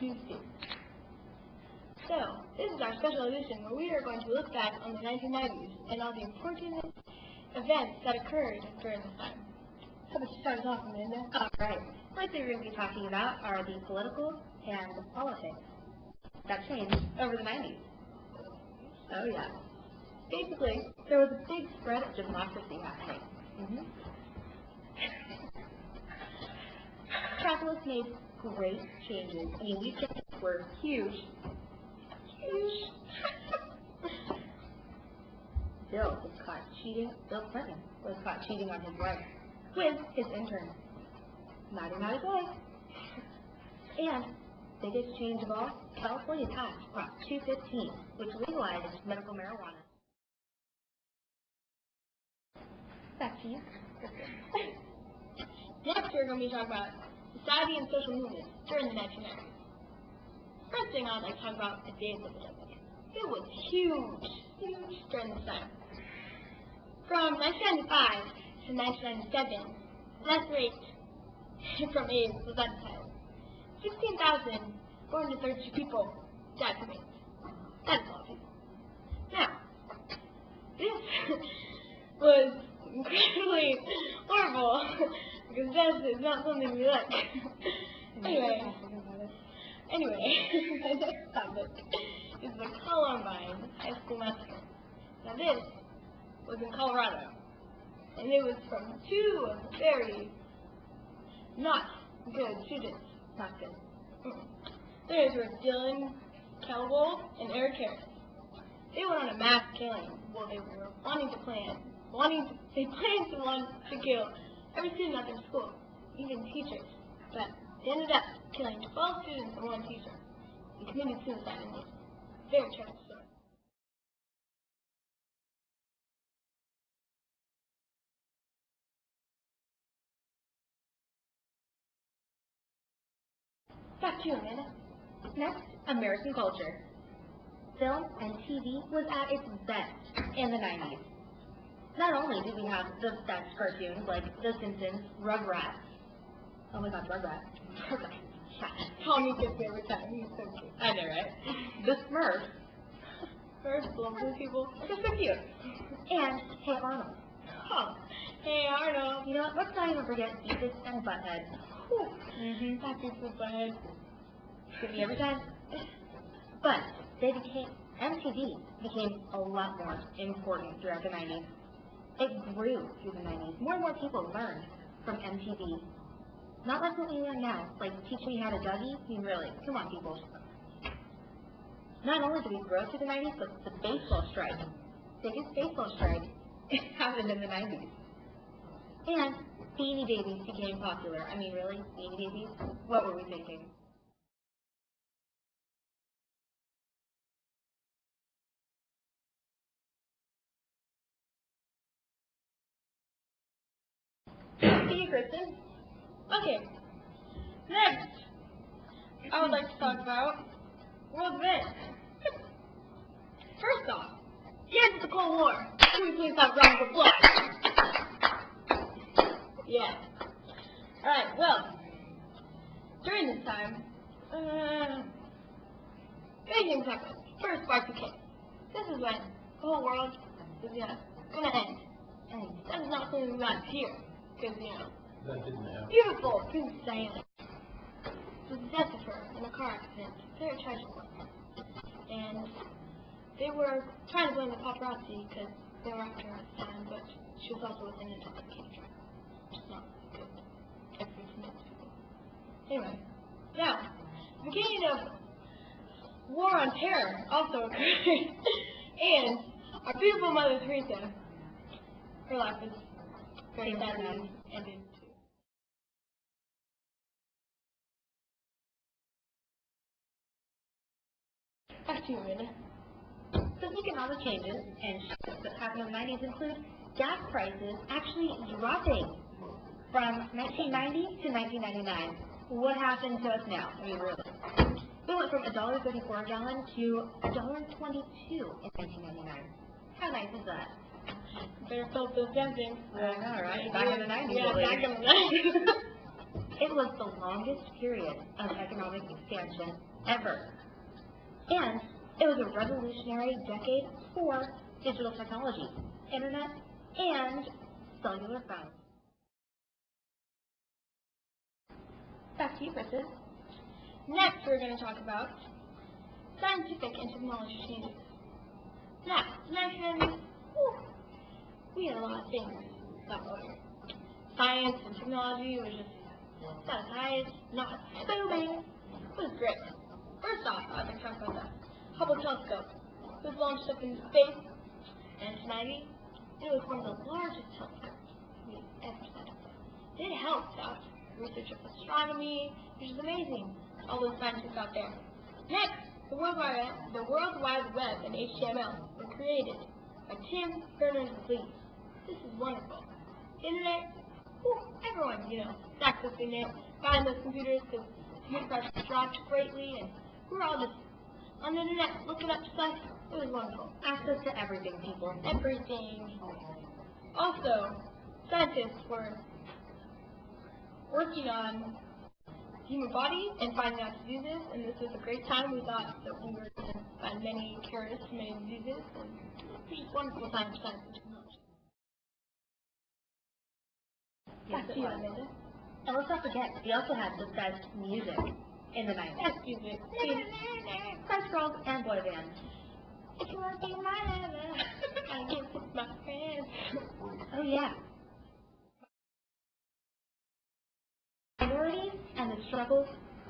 Tuesday. So, this is our special edition where we are going to look back on the 1990s and all the important events that occurred during this time. How about you start us off, Amanda? All right. First thing we're going to be talking about are the political and the politics that changed over the 90s. Oh, yeah. Basically, there was a big spread of democracy happening. Capitalists made great changes. I mean, these changes were huge. Bill Clinton was caught cheating on his wife with his intern. Not his wife. And biggest change of all, California passed Prop 215, which legalized medical marijuana. Back to you. Next, we're going to be talking about society and social movements during the 1990s. First thing I'd like to talk about is the AIDS epidemic. It was huge during this time. From 1995 to 1997, death rate from AIDS was at its highest. 16,432 people died from AIDS. That is a lot of people. Now, this was incredibly horrible because death is not something we like. Anyway, my next topic is the Columbine High School Massacre. Now this was in Colorado, and it was from two very not good students. Not good. Theirs were Dylan Kelbold and Eric Harris. They went on a mass killing. Well, they were planned to kill every student at their school, even teachers. But they ended up killing 12 students and one teacher. They committed suicide in this very tragic story. Back to you, Amanda. Next, American culture. Film and TV was at its best in the 90s. Not only did we have the best cartoons like The Simpsons, Rugrats. Oh my god, Rugrats. Tommy's his favorite time. He's so cute. I know, right? The Smurfs. Smurfs, lovely people. They're so cute. And Hey Arnold. Oh, Hey Arnold. You know what? Let's not even forget Beavis and Butthead. That Beavis and Butthead. Get me every time. But MTV became a lot more important throughout the 90s. It grew through the 90s. More and more people learned from MTV. Not like what we learn now, like Teach Me How to Dougie. I mean, really, come on, people. Not only did we grow through the 90s, but the baseball strike. Biggest baseball strike happened in the 90s. And Beanie Babies became popular. I mean, really? Beanie Babies? What were we thinking? See you, Kristin. Okay. Next, I would like to talk about world events. First off, here's the Cold War. Can we please have rounds of applause? Yeah. Alright, well, during this time, many things happened. First, Y2K. This is when the whole world is gonna end. And that's not something we want to hear. Because, that didn't happen. beautiful Princess Diana was the death of her in a car accident. Very tragic one. And they were trying to blame the paparazzi because they were after her at the time, but she was also with an intoxicated. Which is not good. Every commits people. Anyway, now, the beginning of War on Terror also occurred. And our beautiful Mother Teresa, her life was very sadly ended too. Back to you, Amanda. Some economic changes and shifts that happened in the 90s include gas prices actually dropping from 1990 to 1999. What happened to us now? I mean, really. We went from $1.34 a gallon to $1.22 in 1999. How nice is that? Better felt those dancing. I know, right? Back in the 90s. Yeah, back in the 90s. It was the longest period of economic expansion ever. And it was a revolutionary decade for digital technology, internet, and cellular phones. Back to you, Kristin. Next, we're going to talk about scientific and technology changes. Now, we had a lot of things that were science and technology was just not as high as, not booming. It was great. First off, I'd like to talk about the Hubble telescope. It was launched up into space in 1990. It was one of the largest telescopes we ever set up. It helped out research of astronomy, which is amazing. All those scientists out there. Next, the World Wide Web and HTML were created by Tim Berners-Lee. This is wonderful. Internet, everyone, accessing it, buying those computers because computer prices dropped greatly, and we're all just on the internet looking up stuff. It was wonderful. Access to everything, people. Everything. Also, scientists were working on human body and finding out diseases, and this was a great time. We thought that we were going to find many cures to many diseases, and it was just a wonderful time for science and technology. Back to you, Amanda. And let's not forget, we also had the best music in the 90s. Best music. Spice Girls and boy bands. If you want to be my lover, I give it to my friends. Oh yeah. Minorities and the struggles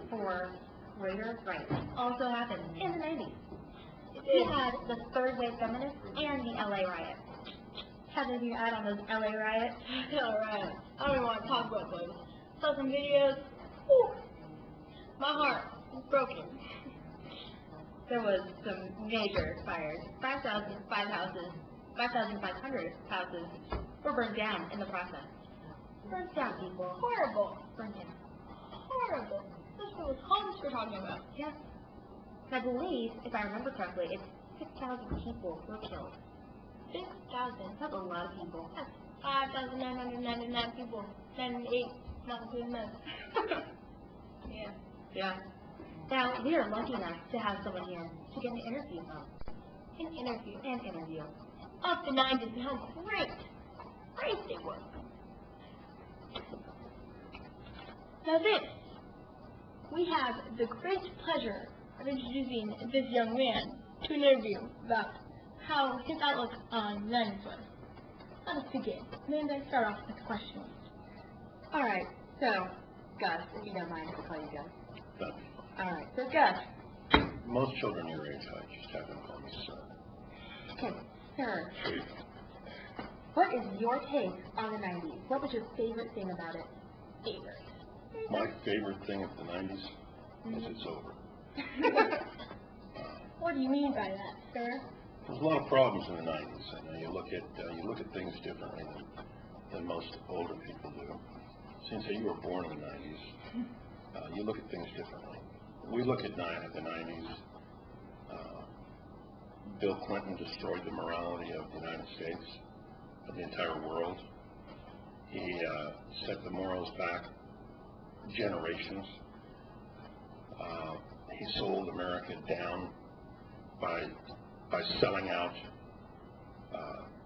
for greater rights also happened in the 90s. We had the third wave feminists and the LA riot. Have anything to add on those LA riots? Alright. I don't even want to talk about those. Saw some videos. Whew. My heart is broken. There was some major fires. 5,500 houses were burned down in the process. Burnt down, people. Horrible. Burnt down. Horrible. This was homes we're talking about. Yeah. I believe, if I remember correctly, it's 6,000 people were killed. 6,000. That's a lot of people. That's 5,999 people. 98, not including them. Yeah. Yeah. Now, we are lucky enough to have someone here to get an interview from. An interview. Of the 90s and how great they were. Now we have the great pleasure of introducing this young man to an interview about how his outlook on 90s was. Let us begin. Amanda, start off with the questions. Alright, so, Gus, if you don't mind, I'll call you Gus. But Alright, so Gus. most children your age, I just have them call me sir. Okay, sir. What is your take on the 90s? What was your favorite thing about it? My favorite thing of the 90s is it's over. What do you mean by that, sir? There's a lot of problems in the 90s, and you look at things differently than most older people do. Since you were born in the 90s, you look at things differently. We look at the 90s. Bill Clinton destroyed the morality of the United States, of the entire world. He set the morals back generations. He sold America down by selling out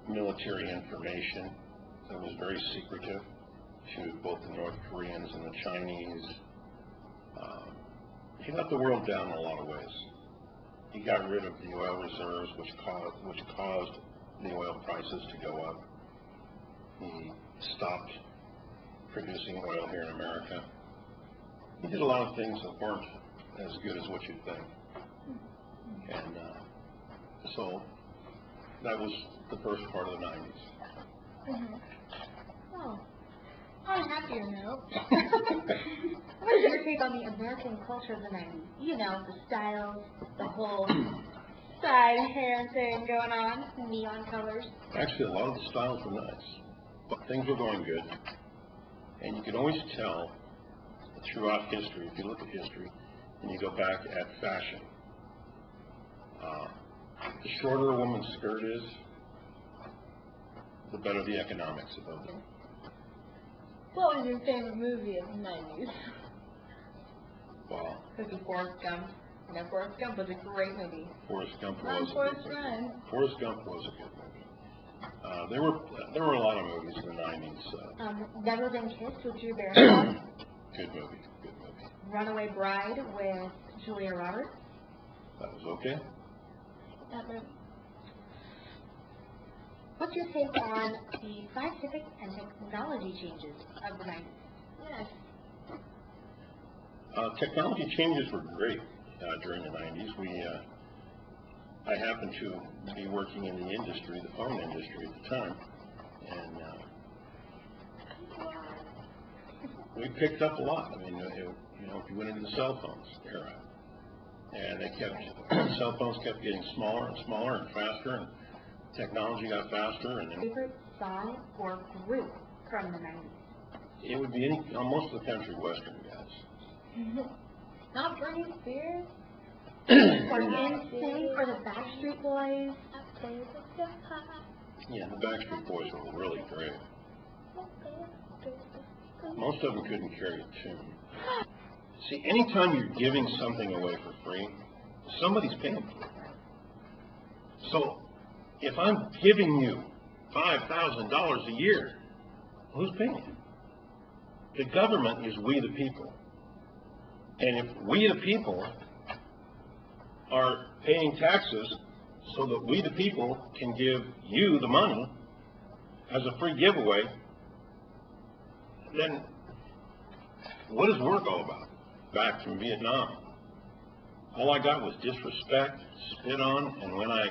military information that was very secretive to both the North Koreans and the Chinese. He let the world down in a lot of ways. He got rid of the oil reserves, which caused the oil prices to go up. He stopped producing oil here in America. He did a lot of things that weren't as good as what you'd think. And so that was the first part of the 90s. Oh, on a happier note. What is your take on the American culture of the 90s? You know, the styles, the whole side hair thing going on, neon colors. Actually, a lot of the styles were nice, but things were going good. And you can always tell throughout history, if you look at history, and you go back at fashion, the shorter a woman's skirt is, the better the economics of it. What was your favorite movie of the 90s? Well, Could be Forrest Gump. No, Forrest Gump was a great movie. Forrest Gump Run, was a Forrest, good movie. run. Forrest Gump was a good movie. There were a lot of movies in the 90s. Never Been Kissed with Drew Barrymore. Good movie. Good movie. Runaway Bride with Julia Roberts. That was okay. That movie. What's your take on the scientific and technology changes of the 90s? Yes. Technology changes were great during the 90s. I happened to be working in the industry, the phone industry at the time, and we picked up a lot. I mean, if you went into the cell phones era, and cell phones kept getting smaller and smaller and faster, and technology got faster, and then Favorite song or group from the 90s? it would be most of the country western guys. Not Britney Spears. Or NSYNC or the Backstreet Boys? Yeah, the Backstreet Boys were really great. Most of them couldn't carry a tune. See, anytime you're giving something away for free, somebody's paying for it. So, if I'm giving you $5,000 a year, who's paying? The government is we the people. And if we the people are paying taxes so that we the people can give you the money as a free giveaway, then what is work all about? Back from Vietnam, all I got was disrespect, spit on, and when I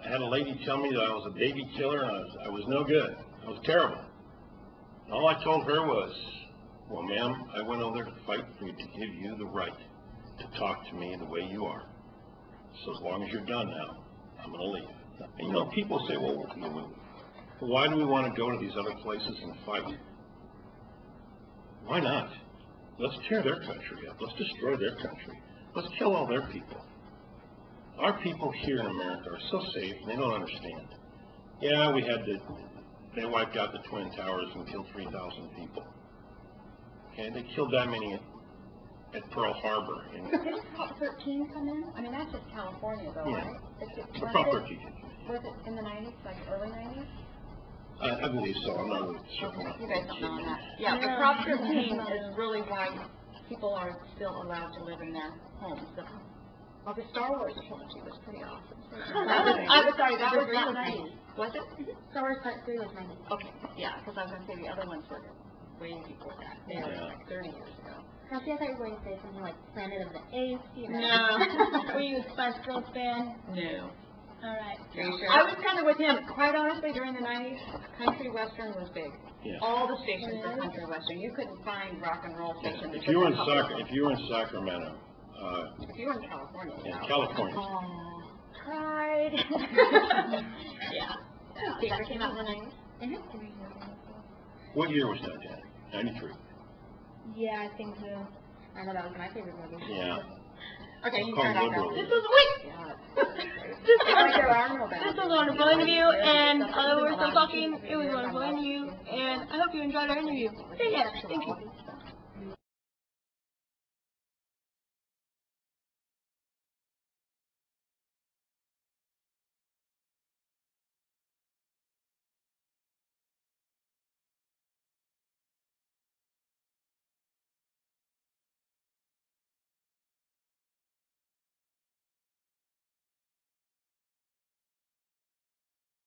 had a lady tell me that I was a baby killer and I was no good, I was terrible. All I told her was, well, ma'am, I went over there to fight for you, to give you the right to talk to me the way you are. So as long as you're done now, I'm going to leave. And people say, well, why do we want to go to these other places and fight? Why not? Let's tear their country up. Let's destroy their country. Let's kill all their people. Our people here in America are so safe, and they don't understand. Yeah, they wiped out the Twin Towers and killed 3,000 people. Okay, they killed that many at Pearl Harbor. Didn't Prop 13 come in? I mean, that's just California, though, Yeah. right? Prop 13. Was it in the 90s, like early 90s? I believe so. I'm not really certain. You guys don't know on that. Yeah, Yeah, but but Prop Prop 13 13 is really why people are still allowed to live in their homes. Well, the Star Wars trilogy was pretty awesome. Sorry, that was not not 90s. Was it? Star Wars Part 3 was 90s. Okay, yeah, because I was going to say the other ones were way before that. They were like 30 years ago. Now, see, I thought you were going to say something like Planet of the Apes, you know. No. Were you a Spice Girls fan? No. All right. Are you sure? I was kind of with him. Quite honestly, during the 90s, country western was big. Yeah. All the stations were country western. You couldn't find rock and roll stations. If you were in Sacramento, If you were in California. in California, Tried. Yeah. That came out in the 90s. what year was that? 93. Yeah, I think so. I know that was my favorite movie. Yeah. Okay, It's you called turn off liberal. now. This was wait. This was a wonderful interview, and although we're still talking, it was a wonderful interview, and I hope you enjoyed our interview. Yeah, thank you.